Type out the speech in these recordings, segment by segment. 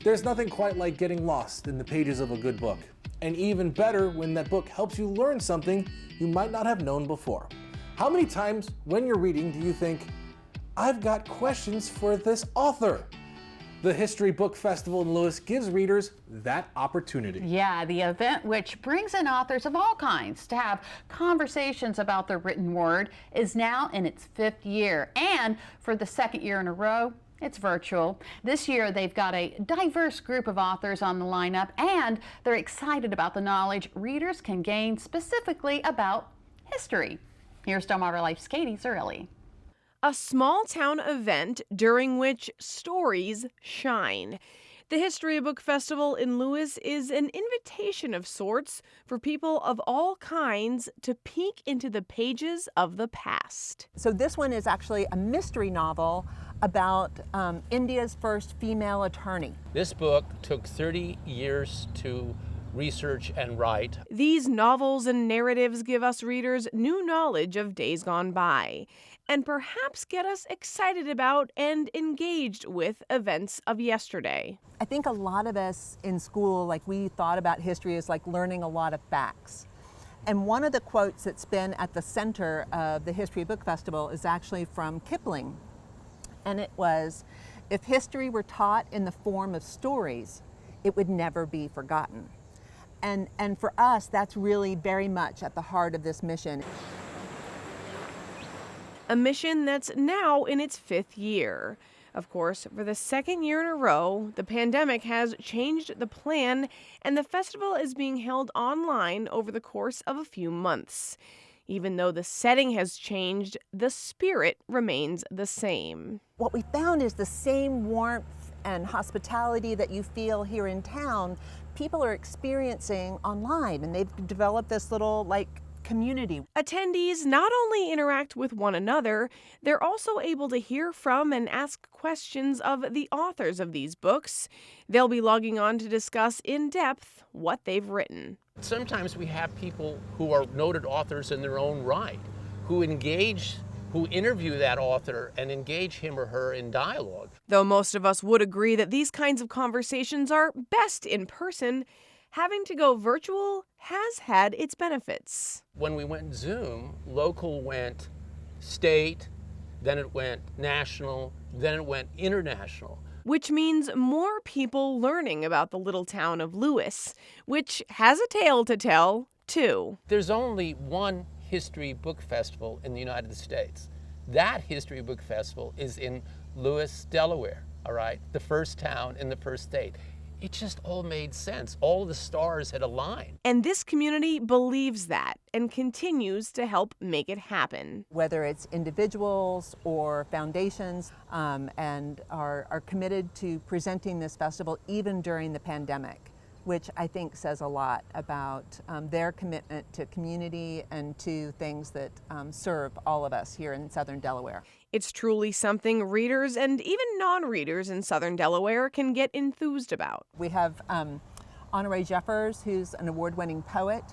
There's nothing quite like getting lost in the pages of a good book, and even better when that book helps you learn something you might not have known before. How many times when you're reading do you think, I've got questions for this author? The History Book Festival in Lewes gives readers that opportunity. Yeah, the event, which brings in authors of all kinds to have conversations about the written word, is now in its 5th year. And for the 2nd year in a row, it's virtual. This year, they've got a diverse group of authors on the lineup, and they're excited about the knowledge readers can gain specifically about history. Here's Delmarva Life's Katie Zarelli. A small town event during which stories shine. The History Book Festival in Lewes is an invitation of sorts for people of all kinds to peek into the pages of the past. So this one is actually a mystery novel about India's first female attorney. This book took 30 years to research and write. These novels and narratives give us readers new knowledge of days gone by, and perhaps get us excited about and engaged with events of yesterday. I think a lot of us in school, we thought about history as learning a lot of facts. And one of the quotes that's been at the center of the History Book Festival is actually from Kipling. And it was, if history were taught in the form of stories, it would never be forgotten. And for us, that's really very much at the heart of this mission. A mission that's now in its 5th year. Of course, for the 2nd year in a row, the pandemic has changed the plan, and the festival is being held online over the course of a few months. Even though the setting has changed, the spirit remains the same. What we found is the same warmth and hospitality that you feel here in town, people are experiencing online, and they've developed this little community. Attendees not only interact with one another, they're also able to hear from and ask questions of the authors of these books. They'll be logging on to discuss in depth what they've written. Sometimes we have people who are noted authors in their own right, who interview that author and engage him or her in dialogue. Though most of us would agree that these kinds of conversations are best in person, having to go virtual has had its benefits. When we went Zoom, local went state, then it went national, then it went international. Which means more people learning about the little town of Lewes, which has a tale to tell, too. There's only one History Book Festival in the United States. That History Book Festival is in Lewes, Delaware, all right? The first town in the first state. It just all made sense. All the stars had aligned. And this community believes that and continues to help make it happen. Whether it's individuals or foundations, and are committed to presenting this festival even during the pandemic, which I think says a lot about their commitment to community and to things that serve all of us here in Southern Delaware. It's truly something readers and even non-readers in Southern Delaware can get enthused about. We have Honore Jeffers, who's an award-winning poet,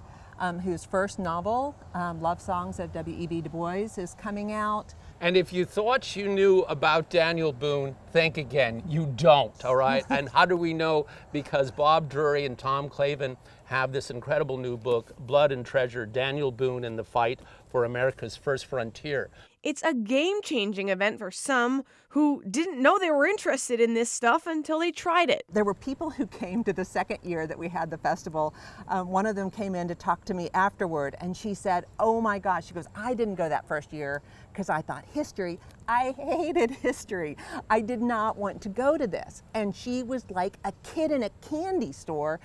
whose first novel, Love Songs of W.E.B. Du Bois, is coming out. And if you thought you knew about Daniel Boone, think again. You don't, all right? And how do we know? Because Bob Drury and Tom Clavin have this incredible new book, Blood and Treasure, Daniel Boone and the Fight for America's First Frontier. It's a game-changing event for some who didn't know they were interested in this stuff until they tried it. There were people who came to the 2nd year that we had the festival. One of them came in to talk to me afterward, and she said, oh my gosh, she goes, I didn't go that first year because I thought history, I hated history. I did not want to go to this. And she was like a kid in a candy store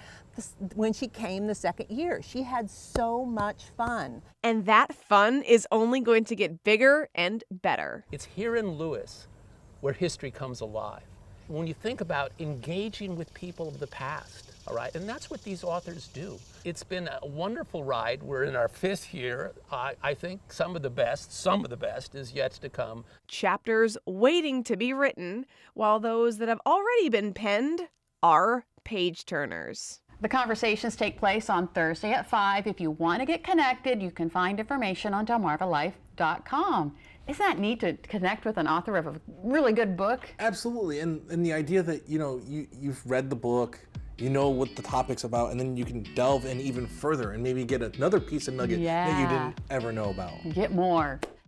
when she came the 2nd year. She had so much fun. And that fun is only going to get bigger and better. It's here in Lewes where history comes alive. When you think about engaging with people of the past, all right, and that's what these authors do. It's been a wonderful ride. We're in our 5th year. I think some of the best is yet to come. Chapters waiting to be written, while those that have already been penned are page turners. The conversations take place on Thursday at 5. If you want to get connected, you can find information on delmarvalife.com. Isn't that neat to connect with an author of a really good book? Absolutely, and the idea that you've read the book, you know what the topic's about, and then you can delve in even further and maybe get another piece of nugget that you Yeah. didn't ever know about. Get more.